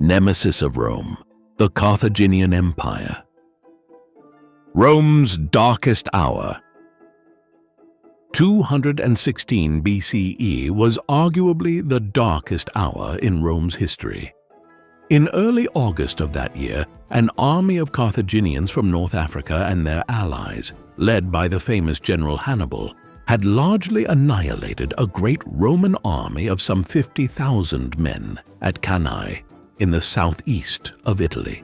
Nemesis of Rome, the Carthaginian Empire. Rome's darkest hour. 216 BCE was arguably the darkest hour in Rome's history. In early August of that year, an army of Carthaginians from North Africa and their allies, led by the famous general Hannibal, had largely annihilated a great Roman army of some 50,000 men at Cannae in the southeast of Italy.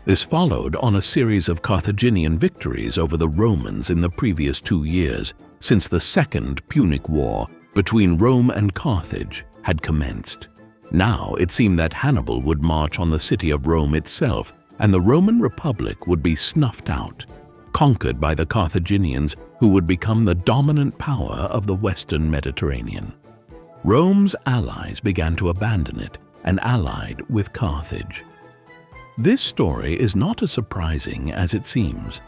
This followed on a series of Carthaginian victories over the Romans in the previous 2 years, since the Second Punic War between Rome and Carthage had commenced. Now it seemed that Hannibal would march on the city of Rome itself, and the Roman Republic would be snuffed out, conquered by the Carthaginians, who would become the dominant power of the Western Mediterranean. Rome's allies began to abandon it and allied with Carthage. This story is not as surprising as it seems.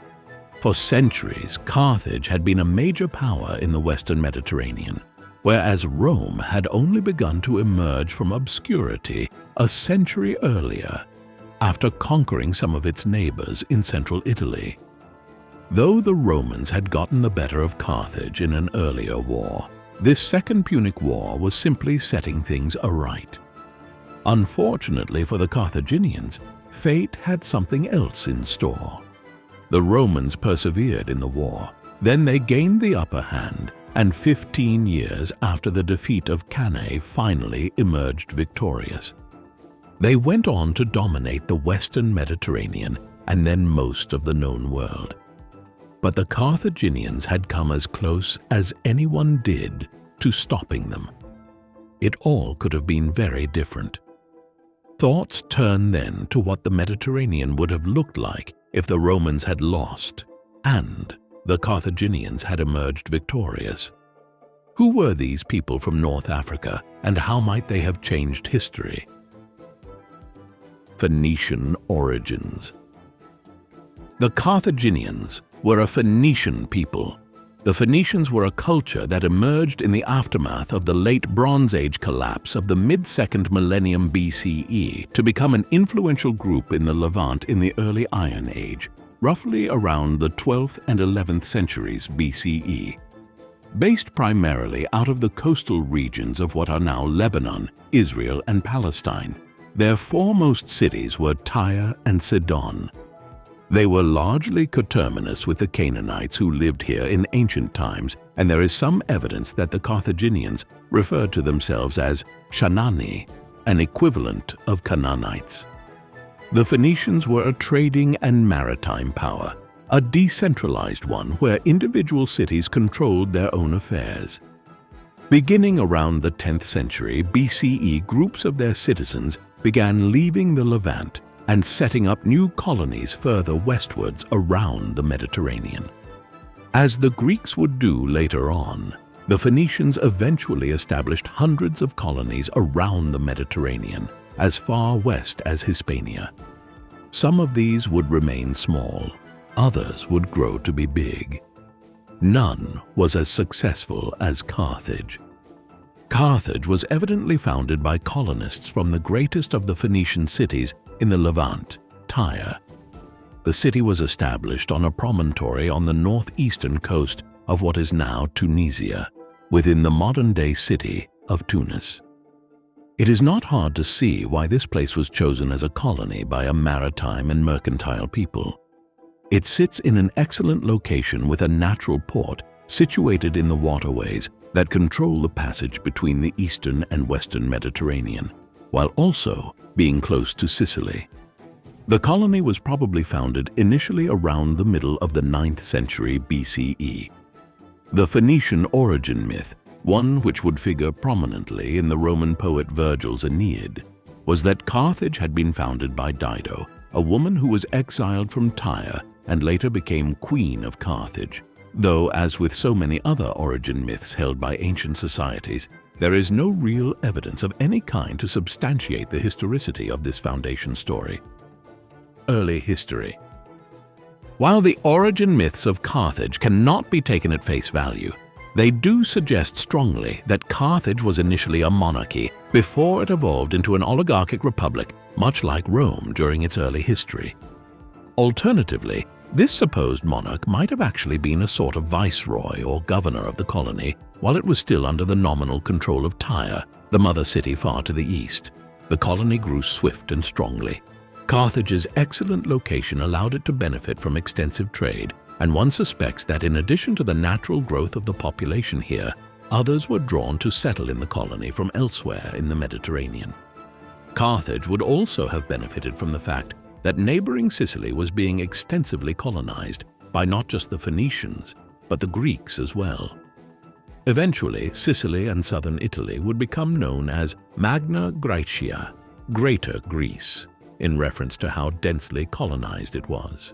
For centuries, Carthage had been a major power in the Western Mediterranean, whereas Rome had only begun to emerge from obscurity a century earlier, after conquering some of its neighbours in central Italy. Though the Romans had gotten the better of Carthage in an earlier war, this Second Punic War was simply setting things aright. Unfortunately for the Carthaginians, fate had something else in store. The Romans persevered in the war, then they gained the upper hand, and 15 years after the defeat of Cannae finally emerged victorious. They went on to dominate the Western Mediterranean and then most of the known world. But the Carthaginians had come as close as anyone did to stopping them. It all could have been very different. Thoughts turned then to what the Mediterranean would have looked like if the Romans had lost and the Carthaginians had emerged victorious. Who were these people from North Africa, and how might they have changed history? Phoenician Origins. The Carthaginians were a Phoenician people. The Phoenicians were a culture that emerged in the aftermath of the late Bronze Age collapse of the mid-second millennium BCE to become an influential group in the Levant in the early Iron Age, roughly around the 12th and 11th centuries BCE. Based primarily out of the coastal regions of what are now Lebanon, Israel, and Palestine, their foremost cities were Tyre and Sidon. They were largely coterminous with the Canaanites who lived here in ancient times, and there is some evidence that the Carthaginians referred to themselves as Shanani, an equivalent of Canaanites. The Phoenicians were a trading and maritime power, a decentralized one where individual cities controlled their own affairs. Beginning around the 10th century BCE, groups of their citizens began leaving the Levant and setting up new colonies further westwards around the Mediterranean. As the Greeks would do later on, the Phoenicians eventually established hundreds of colonies around the Mediterranean, as far west as Hispania. Some of these would remain small, others would grow to be big. None was as successful as Carthage. Carthage was evidently founded by colonists from the greatest of the Phoenician cities in the Levant, Tyre. The city was established on a promontory on the northeastern coast of what is now Tunisia, within the modern-day city of Tunis. It is not hard to see why this place was chosen as a colony by a maritime and mercantile people. It sits in an excellent location with a natural port situated in the waterways that control the passage between the eastern and western Mediterranean, while also being close to Sicily. The colony was probably founded initially around the middle of the 9th century BCE. The Phoenician origin myth, one which would figure prominently in the Roman poet Virgil's Aeneid, was that Carthage had been founded by Dido, a woman who was exiled from Tyre and later became queen of Carthage. Though, as with so many other origin myths held by ancient societies, there is no real evidence of any kind to substantiate the historicity of this foundation story. Early history. While the origin myths of Carthage cannot be taken at face value, they do suggest strongly that Carthage was initially a monarchy before it evolved into an oligarchic republic much like Rome during its early history. Alternatively, this supposed monarch might have actually been a sort of viceroy or governor of the colony while it was still under the nominal control of Tyre, the mother city far to the east. The colony grew swift and strongly. Carthage's excellent location allowed it to benefit from extensive trade, and one suspects that in addition to the natural growth of the population here, others were drawn to settle in the colony from elsewhere in the Mediterranean. Carthage would also have benefited from the fact that neighboring Sicily was being extensively colonized by not just the Phoenicians, but the Greeks as well. Eventually, Sicily and southern Italy would become known as Magna Graecia, Greater Greece, in reference to how densely colonized it was.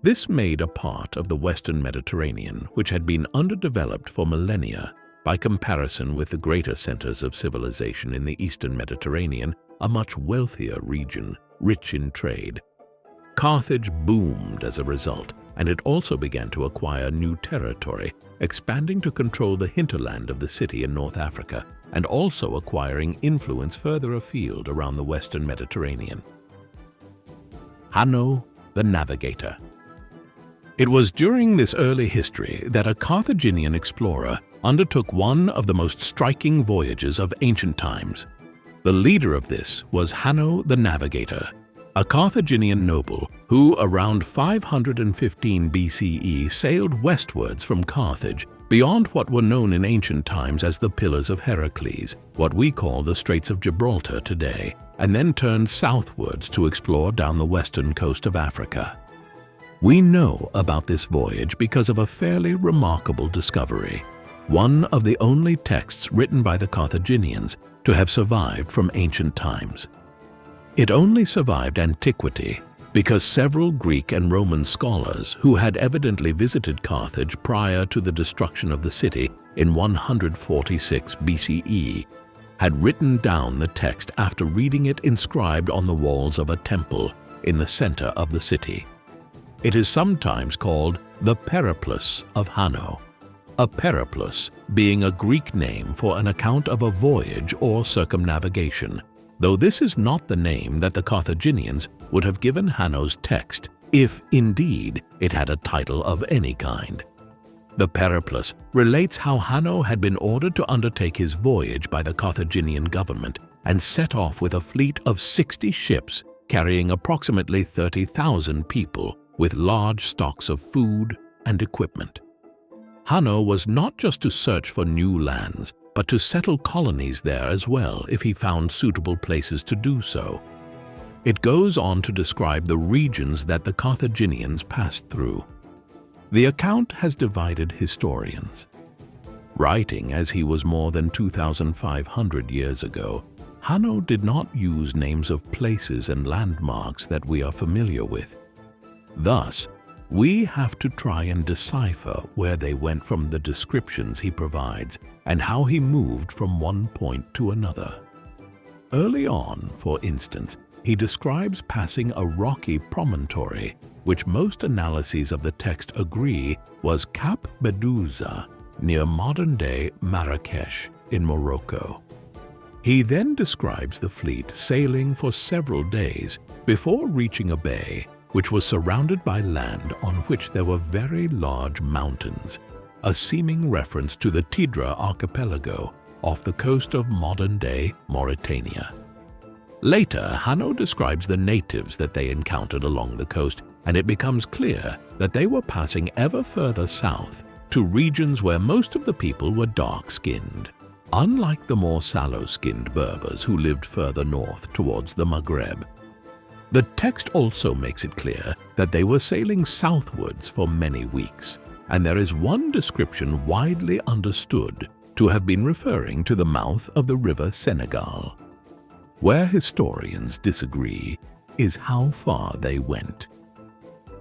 This made a part of the Western Mediterranean which had been underdeveloped for millennia by comparison with the greater centers of civilization in the Eastern Mediterranean, a much wealthier region, rich in trade. Carthage boomed as a result, and it also began to acquire new territory, expanding to control the hinterland of the city in North Africa, and also acquiring influence further afield around the Western Mediterranean. Hanno the Navigator. It was during this early history that a Carthaginian explorer undertook one of the most striking voyages of ancient times. The leader of this was Hanno the Navigator, a Carthaginian noble who, around 515 BCE, sailed westwards from Carthage beyond what were known in ancient times as the Pillars of Heracles, what we call the Straits of Gibraltar today, and then turned southwards to explore down the western coast of Africa. We know about this voyage because of a fairly remarkable discovery, one of the only texts written by the Carthaginians to have survived from ancient times. It only survived antiquity because several Greek and Roman scholars who had evidently visited Carthage prior to the destruction of the city in 146 BCE had written down the text after reading it inscribed on the walls of a temple in the center of the city. It is sometimes called the Periplus of Hanno, a periplus being a Greek name for an account of a voyage or circumnavigation, though this is not the name that the Carthaginians would have given Hanno's text, if indeed it had a title of any kind. The Periplus relates how Hanno had been ordered to undertake his voyage by the Carthaginian government and set off with a fleet of 60 ships carrying approximately 30,000 people with large stocks of food and equipment. Hanno was not just to search for new lands, but to settle colonies there as well if he found suitable places to do so. It goes on to describe the regions that the Carthaginians passed through. The account has divided historians. Writing as he was more than 2,500 years ago, Hanno did not use names of places and landmarks that we are familiar with. Thus, we have to try and decipher where they went from the descriptions he provides and how he moved from one point to another. Early on, for instance, he describes passing a rocky promontory, which most analyses of the text agree was Cap Bedouza near modern-day Marrakesh in Morocco. He then describes the fleet sailing for several days before reaching a bay which was surrounded by land on which there were very large mountains, a seeming reference to the Tidra archipelago off the coast of modern-day Mauritania. Later, Hanno describes the natives that they encountered along the coast, and it becomes clear that they were passing ever further south to regions where most of the people were dark-skinned, unlike the more sallow-skinned Berbers who lived further north towards the Maghreb. The text also makes it clear that they were sailing southwards for many weeks, and there is one description widely understood to have been referring to the mouth of the river Senegal. Where historians disagree is how far they went.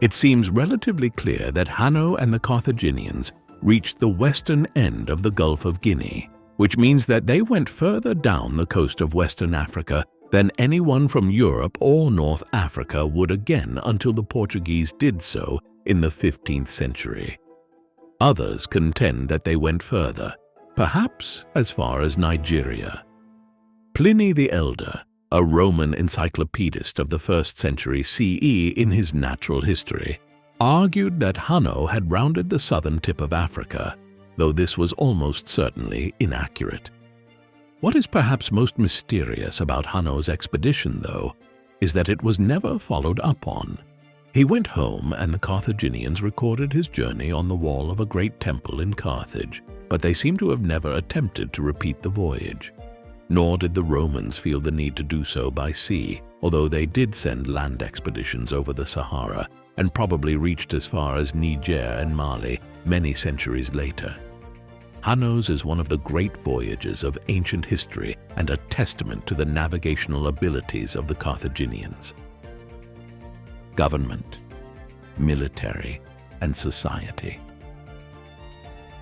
It seems relatively clear that Hanno and the Carthaginians reached the western end of the Gulf of Guinea, which means that they went further down the coast of Western Africa than anyone from Europe or North Africa would again until the Portuguese did so in the 15th century. Others contend that they went further, perhaps as far as Nigeria. Pliny the Elder, a Roman encyclopedist of the 1st century CE in his Natural History, argued that Hanno had rounded the southern tip of Africa, though this was almost certainly inaccurate. What is perhaps most mysterious about Hanno's expedition, though, is that it was never followed up on. He went home and the Carthaginians recorded his journey on the wall of a great temple in Carthage, but they seem to have never attempted to repeat the voyage. Nor did the Romans feel the need to do so by sea, although they did send land expeditions over the Sahara and probably reached as far as Niger and Mali many centuries later. Hanno's is one of the great voyages of ancient history and a testament to the navigational abilities of the Carthaginians. Government, military, and society.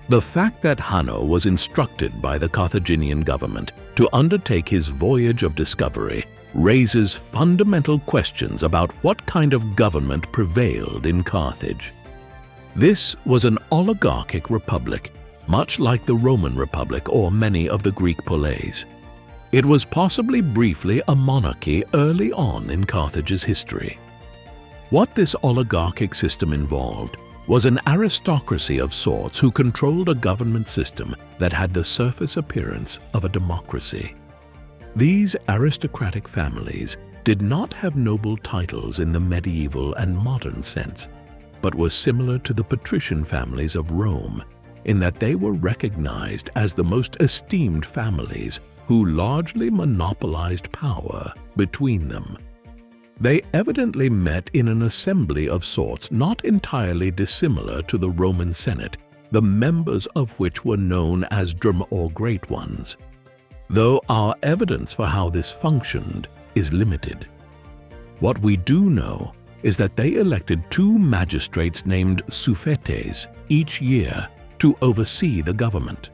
The fact that Hanno was instructed by the Carthaginian government to undertake his voyage of discovery raises fundamental questions about what kind of government prevailed in Carthage. This was an oligarchic republic, much like the Roman Republic or many of the Greek poleis. It was possibly briefly a monarchy early on in Carthage's history. What this oligarchic system involved was an aristocracy of sorts who controlled a government system that had the surface appearance of a democracy. These aristocratic families did not have noble titles in the medieval and modern sense, but were similar to the patrician families of Rome in that they were recognized as the most esteemed families who largely monopolized power between them. They evidently met in an assembly of sorts not entirely dissimilar to the Roman Senate, the members of which were known as Drum or Great Ones, though our evidence for how this functioned is limited. What we do know is that they elected 2 magistrates named suffetes each year to oversee the government.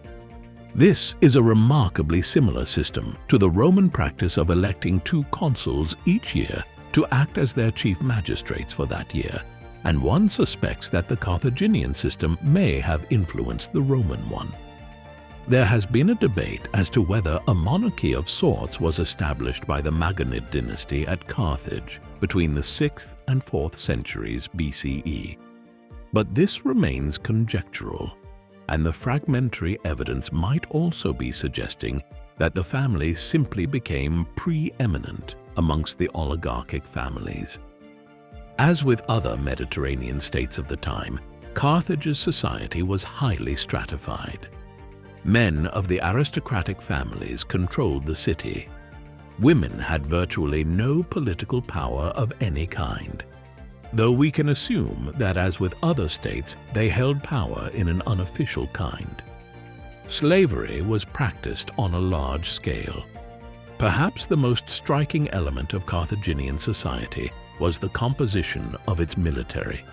This is a remarkably similar system to the Roman practice of electing 2 consuls each year to act as their chief magistrates for that year, and one suspects that the Carthaginian system may have influenced the Roman one. There has been a debate as to whether a monarchy of sorts was established by the Magonid dynasty at Carthage between the 6th and 4th centuries BCE. But this remains conjectural, and the fragmentary evidence might also be suggesting that the family simply became preeminent amongst the oligarchic families. As with other Mediterranean states of the time, Carthage's society was highly stratified. Men of the aristocratic families controlled the city. Women had virtually no political power of any kind, though we can assume that, as with other states, they held power in an unofficial kind. Slavery was practiced on a large scale. Perhaps the most striking element of Carthaginian society was the composition of its military.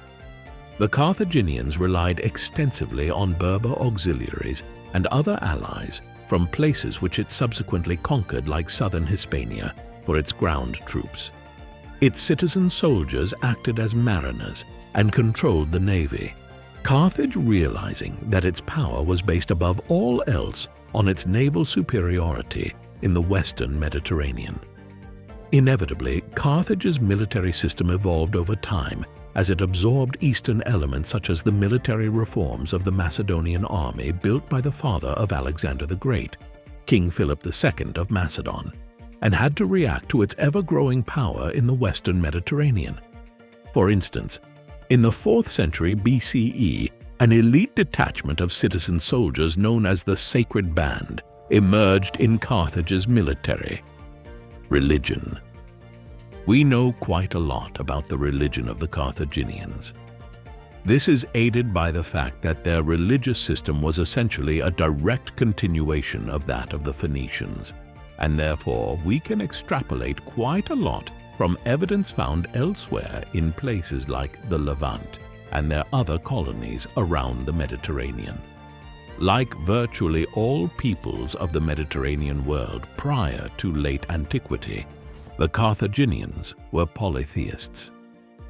The Carthaginians relied extensively on Berber auxiliaries and other allies from places which it subsequently conquered, like southern Hispania, for its ground troops. Its citizen soldiers acted as mariners and controlled the navy. Carthage, realizing that its power was based above all else on its naval superiority in the western Mediterranean. Inevitably, Carthage's military system evolved over time as it absorbed Eastern elements such as the military reforms of the Macedonian army built by the father of Alexander the Great, King Philip II of Macedon, and had to react to its ever-growing power in the western Mediterranean. For instance, in the 4th century BCE, an elite detachment of citizen soldiers known as the Sacred Band emerged in Carthage's military. Religion. We know quite a lot about the religion of the Carthaginians. This is aided by the fact that their religious system was essentially a direct continuation of that of the Phoenicians, and therefore we can extrapolate quite a lot from evidence found elsewhere in places like the Levant and their other colonies around the Mediterranean. Like virtually all peoples of the Mediterranean world prior to late antiquity, the Carthaginians were polytheists,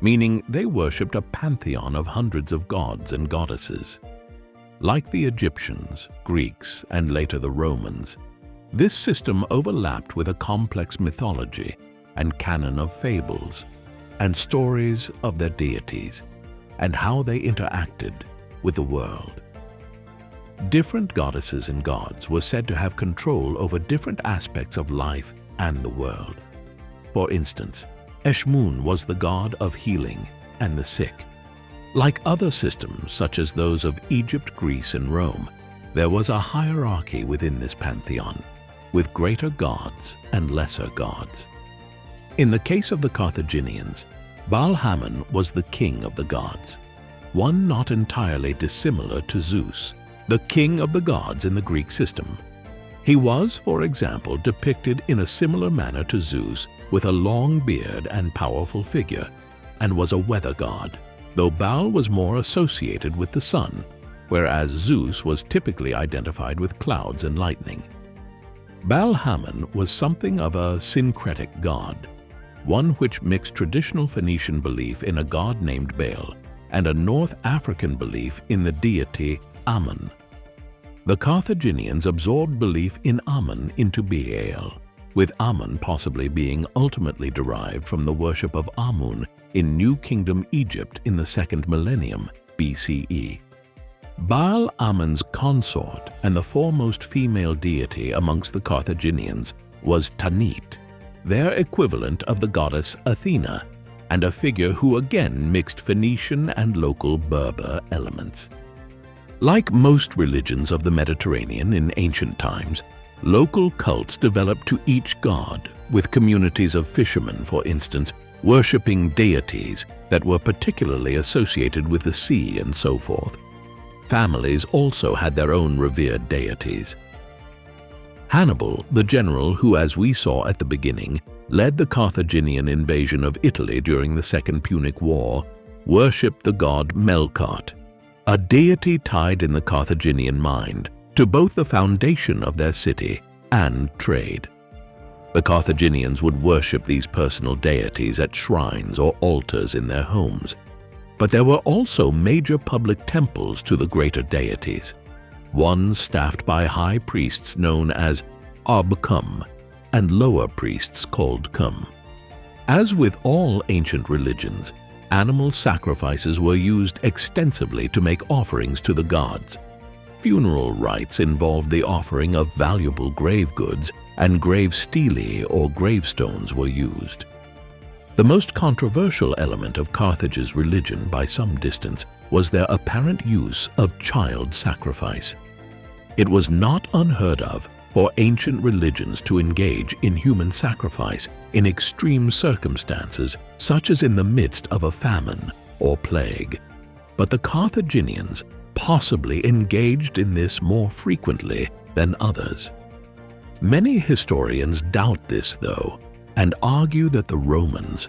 meaning they worshipped a pantheon of hundreds of gods and goddesses. Like the Egyptians, Greeks, and later the Romans, This system overlapped with a complex mythology and canon of fables and stories of their deities and how they interacted with the world. Different goddesses and gods were said to have control over different aspects of life and the world. For instance, Eshmun was the god of healing and the sick. Like other systems, such as those of Egypt, Greece, and Rome, there was a hierarchy within this pantheon, with greater gods and lesser gods. In the case of the Carthaginians, Baal-Hamon was the king of the gods, one not entirely dissimilar to Zeus, the king of the gods in the Greek system. He was, for example, depicted in a similar manner to Zeus, with a long beard and powerful figure, and was a weather god, though Baal was more associated with the sun, whereas Zeus was typically identified with clouds and lightning. Baal-Hamon was something of a syncretic god, one which mixed traditional Phoenician belief in a god named Baal and a North African belief in the deity Ammon. The Carthaginians absorbed belief in Ammon into Baal, with Ammon possibly being ultimately derived from the worship of Amun in New Kingdom Egypt in the 2nd millennium BCE. Baal-Ammon's consort and the foremost female deity amongst the Carthaginians was Tanit, their equivalent of the goddess Athena, and a figure who again mixed Phoenician and local Berber elements. Like most religions of the Mediterranean in ancient times, local cults developed to each god, with communities of fishermen, for instance, worshipping deities that were particularly associated with the sea and so forth. Families also had their own revered deities. Hannibal, the general who, as we saw at the beginning, led the Carthaginian invasion of Italy during the Second Punic War, worshipped the god Melkart, a deity tied in the Carthaginian mind to both the foundation of their city and trade. The Carthaginians would worship these personal deities at shrines or altars in their homes, but there were also major public temples to the greater deities, one staffed by high priests known as Ob-Kum and lower priests called Kum. As with all ancient religions, animal sacrifices were used extensively to make offerings to the gods. Funeral rites involved the offering of valuable grave goods, and grave stelae or gravestones were used. The most controversial element of Carthage's religion by some distance was their apparent use of child sacrifice. It was not unheard of for ancient religions to engage in human sacrifice in extreme circumstances, such as in the midst of a famine or plague. But the Carthaginians possibly engaged in this more frequently than others. Many historians doubt this, though, and argue that the Romans,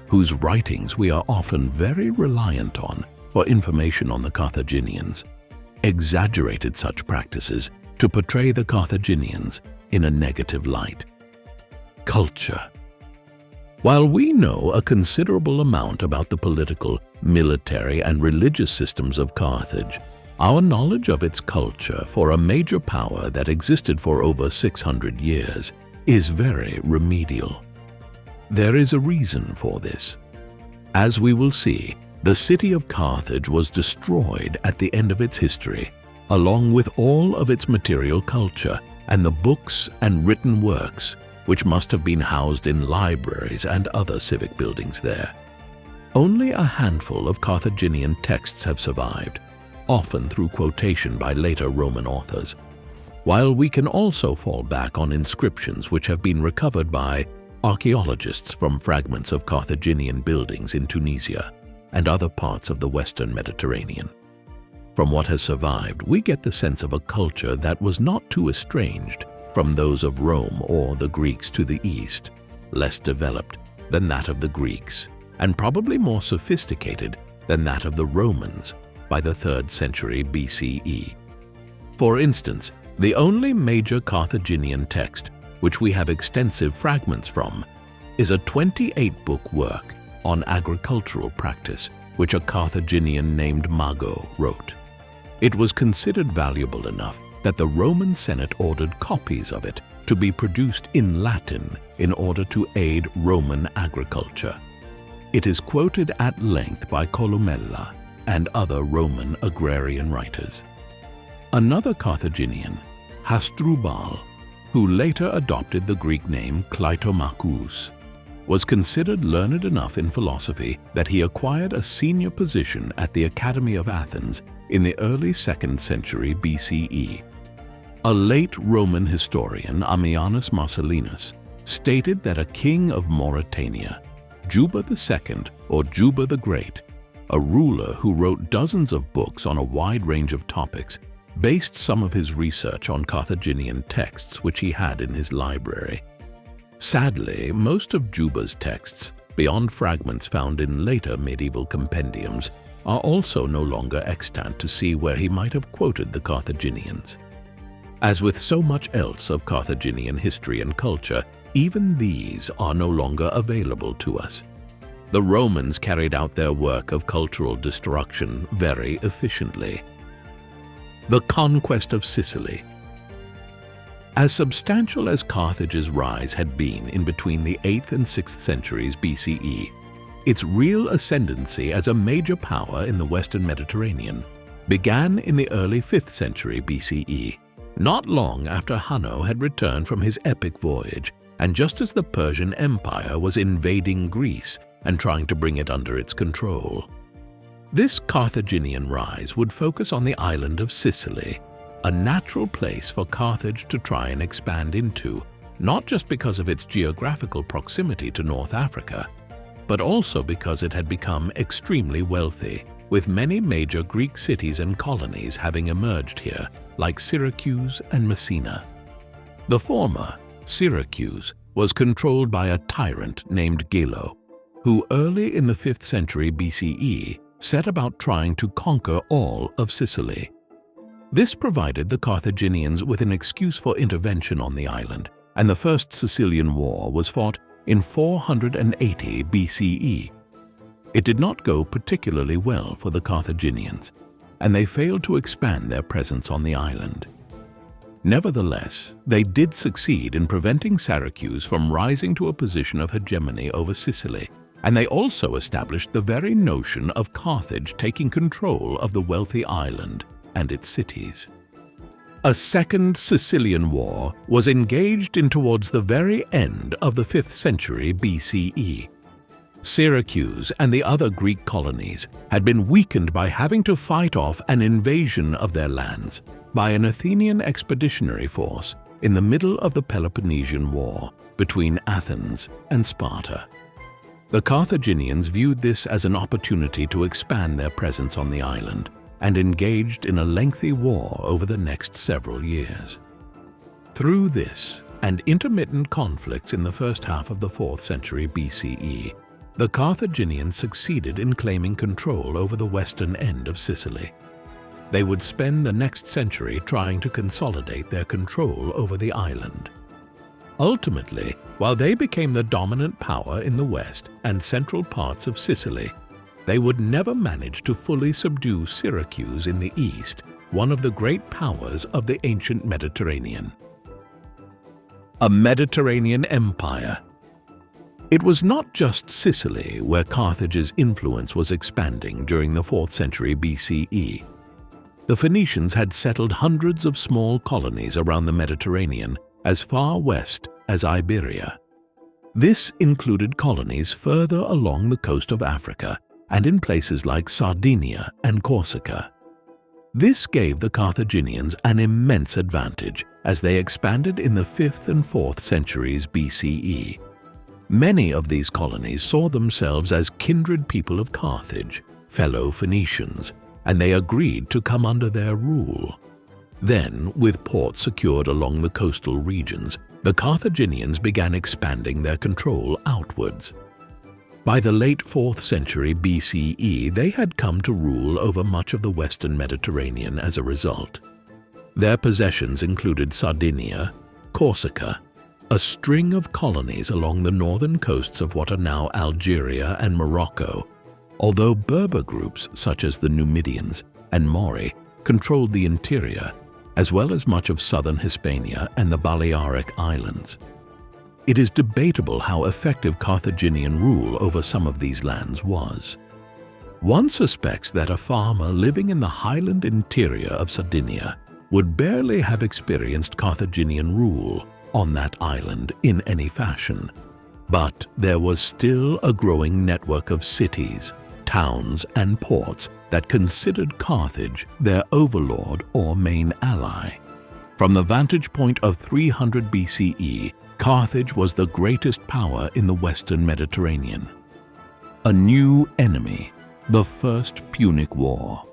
whose writings we are often very reliant on for information on the Carthaginians, exaggerated such practices to portray the Carthaginians in a negative light. Culture. While we know a considerable amount about the political, military, and religious systems of Carthage, our knowledge of its culture for a major power that existed for over 600 years is very remedial. There is a reason for this. As we will see, the city of Carthage was destroyed at the end of its history, along with all of its material culture and the books and written works, which must have been housed in libraries and other civic buildings there. Only a handful of Carthaginian texts have survived, often through quotation by later Roman authors, while we can also fall back on inscriptions which have been recovered by archaeologists from fragments of Carthaginian buildings in Tunisia and other parts of the Western Mediterranean. From what has survived, we get the sense of a culture that was not too estranged from those of Rome or the Greeks to the east, less developed than that of the Greeks, and probably more sophisticated than that of the Romans by the 3rd century BCE. For instance, the only major Carthaginian text which we have extensive fragments from, is a 28-book work on agricultural practice which a Carthaginian named Mago wrote. It was considered valuable enough that the Roman Senate ordered copies of it to be produced in Latin in order to aid Roman agriculture. It is quoted at length by Columella and other Roman agrarian writers. Another Carthaginian, Hasdrubal, who later adopted the Greek name Clytomachus, was considered learned enough in philosophy that he acquired a senior position at the Academy of Athens in the early 2nd century BCE. A late Roman historian, Ammianus Marcellinus, stated that a king of Mauritania, Juba II or Juba the Great, a ruler who wrote dozens of books on a wide range of topics, based some of his research on Carthaginian texts which he had in his library. Sadly, most of Juba's texts, beyond fragments found in later medieval compendiums, are also no longer extant to see where he might have quoted the Carthaginians. As with so much else of Carthaginian history and culture, even these are no longer available to us. The Romans carried out their work of cultural destruction very efficiently. The Conquest of Sicily. As substantial as Carthage's rise had been in between the 8th and 6th centuries BCE, its real ascendancy as a major power in the Western Mediterranean began in the early 5th century BCE, not long after Hanno had returned from his epic voyage, and just as the Persian Empire was invading Greece and trying to bring it under its control. This Carthaginian rise would focus on the island of Sicily, a natural place for Carthage to try and expand into, not just because of its geographical proximity to North Africa, but also because it had become extremely wealthy, with many major Greek cities and colonies having emerged here, like Syracuse and Messina. The former, Syracuse, was controlled by a tyrant named Gelo, who early in the 5th century BCE set about trying to conquer all of Sicily. This provided the Carthaginians with an excuse for intervention on the island, and the First Sicilian War was fought in 480 BCE. It did not go particularly well for the Carthaginians, and they failed to expand their presence on the island. Nevertheless, they did succeed in preventing Syracuse from rising to a position of hegemony over Sicily, and they also established the very notion of Carthage taking control of the wealthy island and its cities. A Second Sicilian War was engaged in towards the very end of the 5th century BCE. Syracuse and the other Greek colonies had been weakened by having to fight off an invasion of their lands by an Athenian expeditionary force in the middle of the Peloponnesian War between Athens and Sparta. The Carthaginians viewed this as an opportunity to expand their presence on the island and engaged in a lengthy war over the next several years. Through this and intermittent conflicts in the first half of the 4th century BCE, the Carthaginians succeeded in claiming control over the western end of Sicily. They would spend the next century trying to consolidate their control over the island. Ultimately, while they became the dominant power in the west and central parts of Sicily, they would never manage to fully subdue Syracuse in the east, one of the great powers of the ancient Mediterranean. A Mediterranean empire. It was not just Sicily where Carthage's influence was expanding during the 4th century BCE. The Phoenicians had settled hundreds of small colonies around the Mediterranean as far west as Iberia. This included colonies further along the coast of Africa and in places like Sardinia and Corsica. This gave the Carthaginians an immense advantage as they expanded in the 5th and 4th centuries BCE. Many of these colonies saw themselves as kindred people of Carthage, fellow Phoenicians, and they agreed to come under their rule. Then, with ports secured along the coastal regions, the Carthaginians began expanding their control outwards. By the late 4th century BCE, they had come to rule over much of the western Mediterranean as a result. Their possessions included Sardinia, Corsica, a string of colonies along the northern coasts of what are now Algeria and Morocco, although Berber groups such as the Numidians and Mori controlled the interior, as well as much of southern Hispania and the Balearic Islands. It is debatable how effective Carthaginian rule over some of these lands was. One suspects that a farmer living in the highland interior of Sardinia would barely have experienced Carthaginian rule on that island in any fashion. But there was still a growing network of cities, towns, and ports that considered Carthage their overlord or main ally. From the vantage point of 300 BCE, Carthage was the greatest power in the Western Mediterranean. A new enemy, the First Punic War.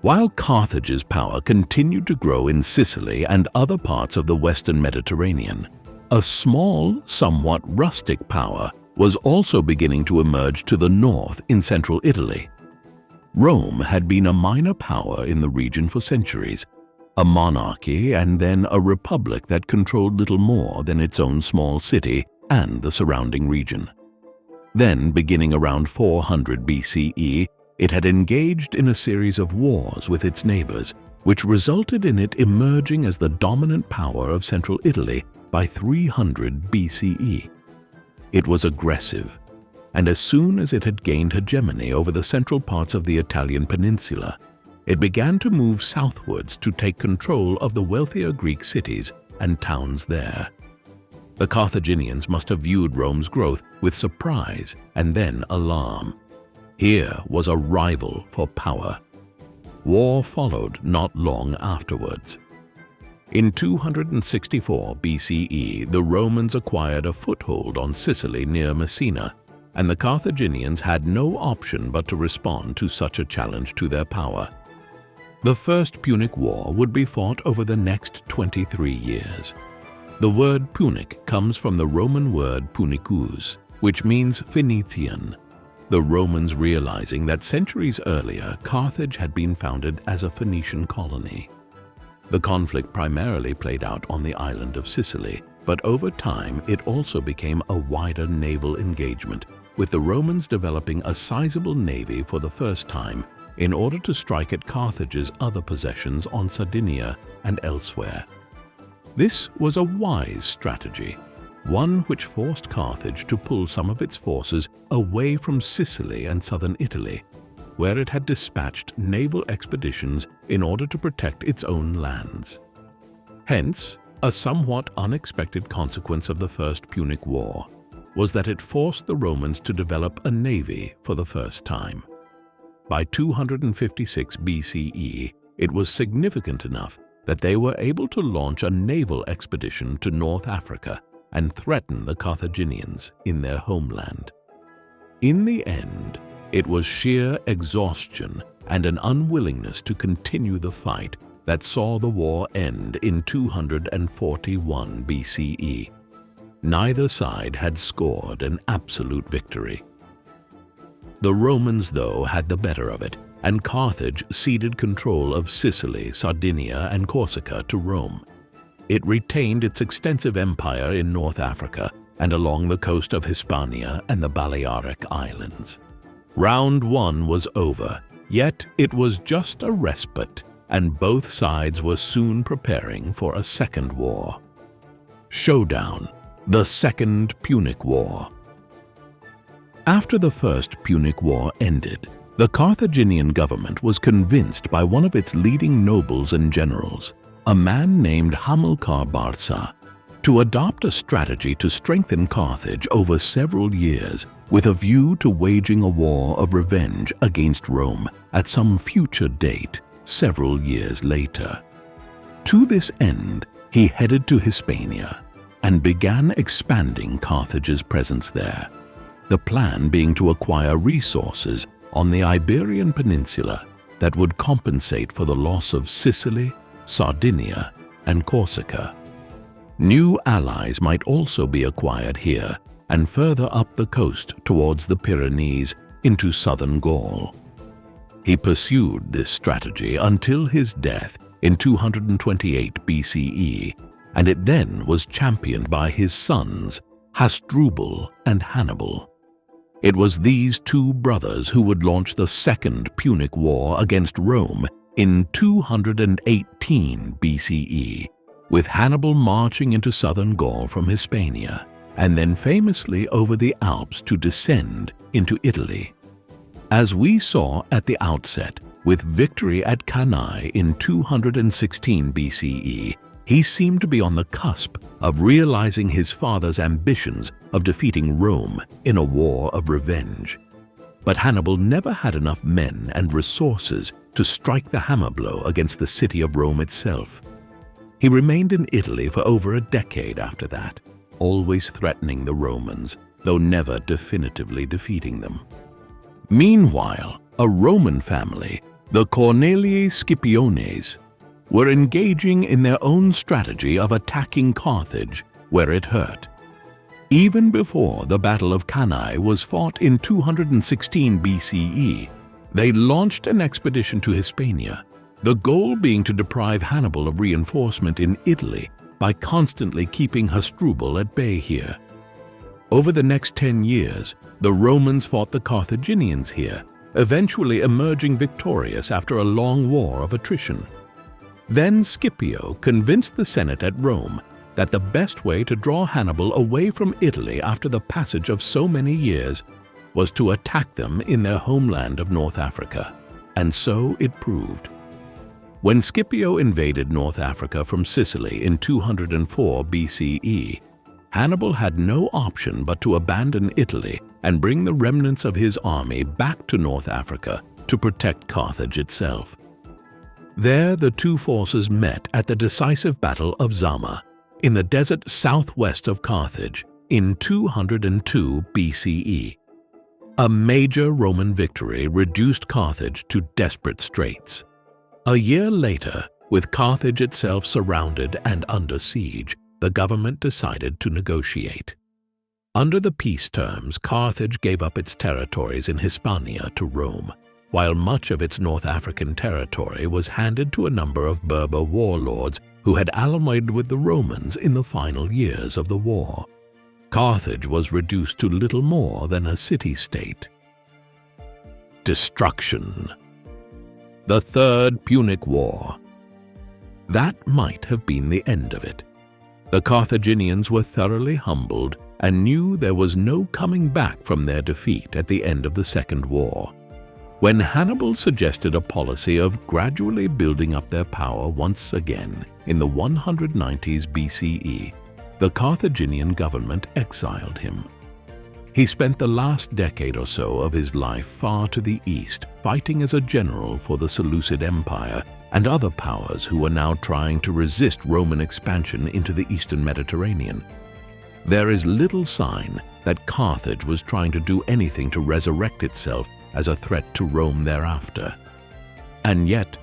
While Carthage's power continued to grow in Sicily and other parts of the Western Mediterranean, a small, somewhat rustic power was also beginning to emerge to the north in central Italy. Rome had been a minor power in the region for centuries, a monarchy and then a republic that controlled little more than its own small city and the surrounding region. Then, beginning around 400 BCE, it had engaged in a series of wars with its neighbours, which resulted in it emerging as the dominant power of central Italy by 300 BCE. It was aggressive, and as soon as it had gained hegemony over the central parts of the Italian peninsula, it began to move southwards to take control of the wealthier Greek cities and towns there. The Carthaginians must have viewed Rome's growth with surprise and then alarm. Here was a rival for power. War followed not long afterwards. In 264 BCE, the Romans acquired a foothold on Sicily near Messina, and the Carthaginians had no option but to respond to such a challenge to their power. The First Punic War would be fought over the next 23 years. The word Punic comes from the Roman word punicus, which means Phoenician, the Romans realizing that centuries earlier Carthage had been founded as a Phoenician colony. The conflict primarily played out on the island of Sicily, but over time it also became a wider naval engagement, with the Romans developing a sizable navy for the first time in order to strike at Carthage's other possessions on Sardinia and elsewhere. This was a wise strategy, one which forced Carthage to pull some of its forces away from Sicily and southern Italy, where it had dispatched naval expeditions in order to protect its own lands. Hence, a somewhat unexpected consequence of the First Punic War was that it forced the Romans to develop a navy for the first time. By 256 BCE, it was significant enough that they were able to launch a naval expedition to North Africa and threaten the Carthaginians in their homeland. In the end, it was sheer exhaustion and an unwillingness to continue the fight that saw the war end in 241 BCE. Neither side had scored an absolute victory. The Romans, though, had the better of it, and Carthage ceded control of Sicily, Sardinia, and Corsica to Rome. It retained its extensive empire in North Africa and along the coast of Hispania and the Balearic Islands. Round one was over, yet it was just a respite, and both sides were soon preparing for a second war. Showdown, the Second Punic War. After the First Punic War ended, the Carthaginian government was convinced by one of its leading nobles and generals, a man named Hamilcar Barca, to adopt a strategy to strengthen Carthage over several years with a view to waging a war of revenge against Rome at some future date several years later. To this end, he headed to Hispania and began expanding Carthage's presence there, the plan being to acquire resources on the Iberian Peninsula that would compensate for the loss of Sicily, Sardinia, and Corsica. New allies might also be acquired here and further up the coast towards the Pyrenees into southern Gaul. He pursued this strategy until his death in 228 BCE, and it then was championed by his sons Hasdrubal and Hannibal. It was these two brothers who would launch the Second Punic War against Rome in 218 BCE, with Hannibal marching into southern Gaul from Hispania, and then famously over the Alps to descend into Italy. As we saw at the outset, with victory at Cannae in 216 BCE, he seemed to be on the cusp of realizing his father's ambitions of defeating Rome in a war of revenge. But Hannibal never had enough men and resources to strike the hammer blow against the city of Rome itself. He remained in Italy for over a decade after that, always threatening the Romans, though never definitively defeating them. Meanwhile, a Roman family, the Cornelii Scipiones, were engaging in their own strategy of attacking Carthage where it hurt. Even before the Battle of Cannae was fought in 216 BCE, they launched an expedition to Hispania, the goal being to deprive Hannibal of reinforcement in Italy by constantly keeping Hasdrubal at bay here. Over the next 10 years, the Romans fought the Carthaginians here, eventually emerging victorious after a long war of attrition. Then Scipio convinced the Senate at Rome that the best way to draw Hannibal away from Italy after the passage of so many years was to attack them in their homeland of North Africa, and so it proved. When Scipio invaded North Africa from Sicily in 204 BCE, Hannibal had no option but to abandon Italy and bring the remnants of his army back to North Africa to protect Carthage itself. There the two forces met at the decisive Battle of Zama in the desert southwest of Carthage in 202 BCE. A major Roman victory reduced Carthage to desperate straits. A year later, with Carthage itself surrounded and under siege, the government decided to negotiate. Under the peace terms, Carthage gave up its territories in Hispania to Rome, while much of its North African territory was handed to a number of Berber warlords who had allied with the Romans in the final years of the war. Carthage was reduced to little more than a city-state. Destruction. The Third Punic War. That might have been the end of it. The Carthaginians were thoroughly humbled and knew there was no coming back from their defeat at the end of the Second War. When Hannibal suggested a policy of gradually building up their power once again in the 190s BCE, the Carthaginian government exiled him. He spent the last decade or so of his life far to the east, fighting as a general for the Seleucid Empire and other powers who were now trying to resist Roman expansion into the eastern Mediterranean. There is little sign that Carthage was trying to do anything to resurrect itself as a threat to Rome thereafter. And yet,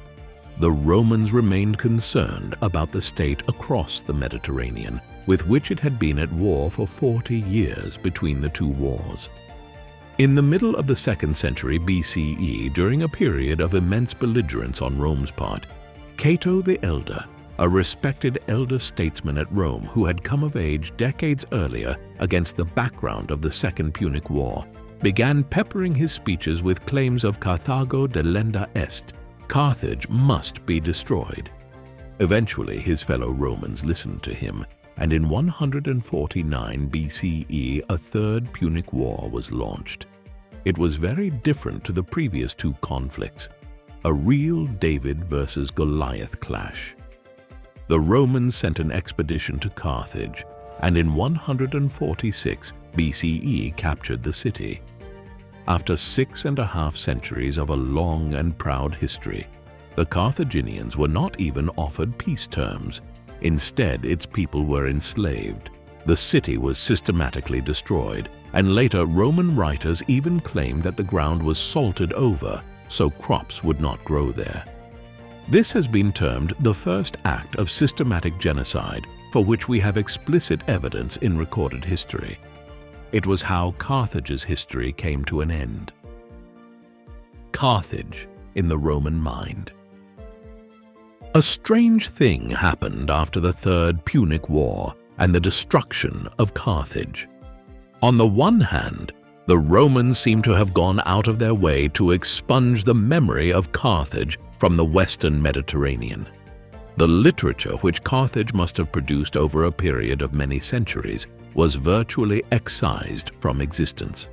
the Romans remained concerned about the state across the Mediterranean, with which it had been at war for 40 years between the two wars. In the middle of the 2nd century BCE, during a period of immense belligerence on Rome's part, Cato the Elder, a respected elder statesman at Rome who had come of age decades earlier against the background of the Second Punic War, began peppering his speeches with claims of Carthago delenda est, Carthage must be destroyed. Eventually, his fellow Romans listened to him, and in 149 BCE, a Third Punic War was launched. It was very different to the previous two conflicts, a real David versus Goliath clash. The Romans sent an expedition to Carthage, and in 146 BCE captured the city. After 6.5 centuries of a long and proud history, the Carthaginians were not even offered peace terms. Instead, its people were enslaved. The city was systematically destroyed, and later Roman writers even claimed that the ground was salted over so crops would not grow there. This has been termed the first act of systematic genocide for which we have explicit evidence in recorded history. It was how Carthage's history came to an end. Carthage in the Roman mind. A strange thing happened after the Third Punic War and the destruction of Carthage. On the one hand, the Romans seem to have gone out of their way to expunge the memory of Carthage from the western Mediterranean. The literature which Carthage must have produced over a period of many centuries was virtually excised from existence.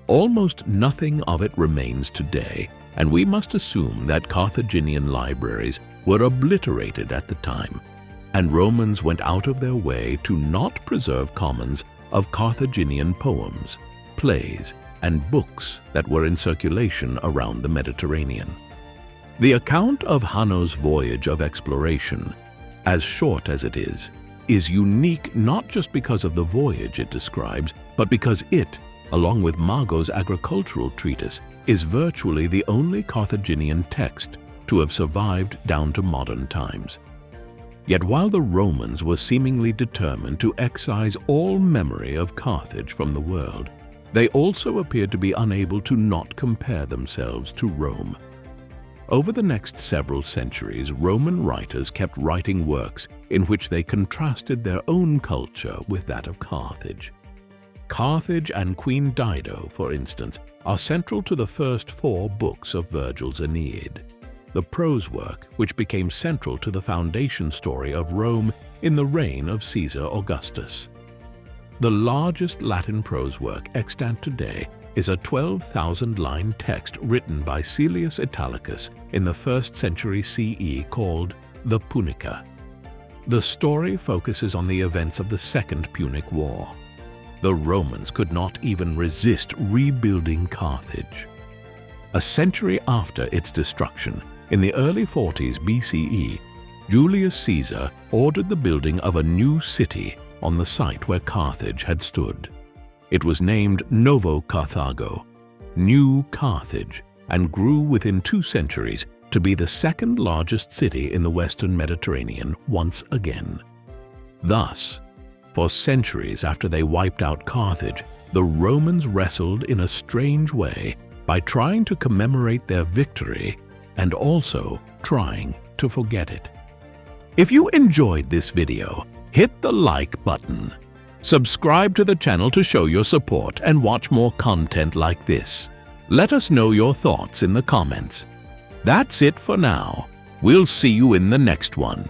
Almost nothing of it remains today, and we must assume that Carthaginian libraries were obliterated at the time, and Romans went out of their way to not preserve commons of Carthaginian poems, plays, and books that were in circulation around the Mediterranean. The account of Hanno's voyage of exploration, as short as it is unique not just because of the voyage it describes, but because it, along with Mago's agricultural treatise, is virtually the only Carthaginian text to have survived down to modern times. Yet while the Romans were seemingly determined to excise all memory of Carthage from the world, they also appeared to be unable to not compare themselves to Rome. Over the next several centuries, Roman writers kept writing works in which they contrasted their own culture with that of Carthage. Carthage and Queen Dido, for instance, are central to the first 4 books of Virgil's Aeneid, the prose work which became central to the foundation story of Rome in the reign of Caesar Augustus. The largest Latin prose work extant today is a 12,000-line text written by Caelius Italicus in the 1st century CE called the Punica. The story focuses on the events of the Second Punic War. The Romans could not even resist rebuilding Carthage. A century after its destruction, in the early 40s BCE, Julius Caesar ordered the building of a new city on the site where Carthage had stood. It was named Novo Carthago, New Carthage, and grew within 2 centuries to be the 2nd largest city in the western Mediterranean once again. Thus, for centuries after they wiped out Carthage, the Romans wrestled in a strange way by trying to commemorate their victory and also trying to forget it. If you enjoyed this video, hit the like button. Subscribe to the channel to show your support and watch more content like this. Let us know your thoughts in the comments. That's it for now. We'll see you in the next one.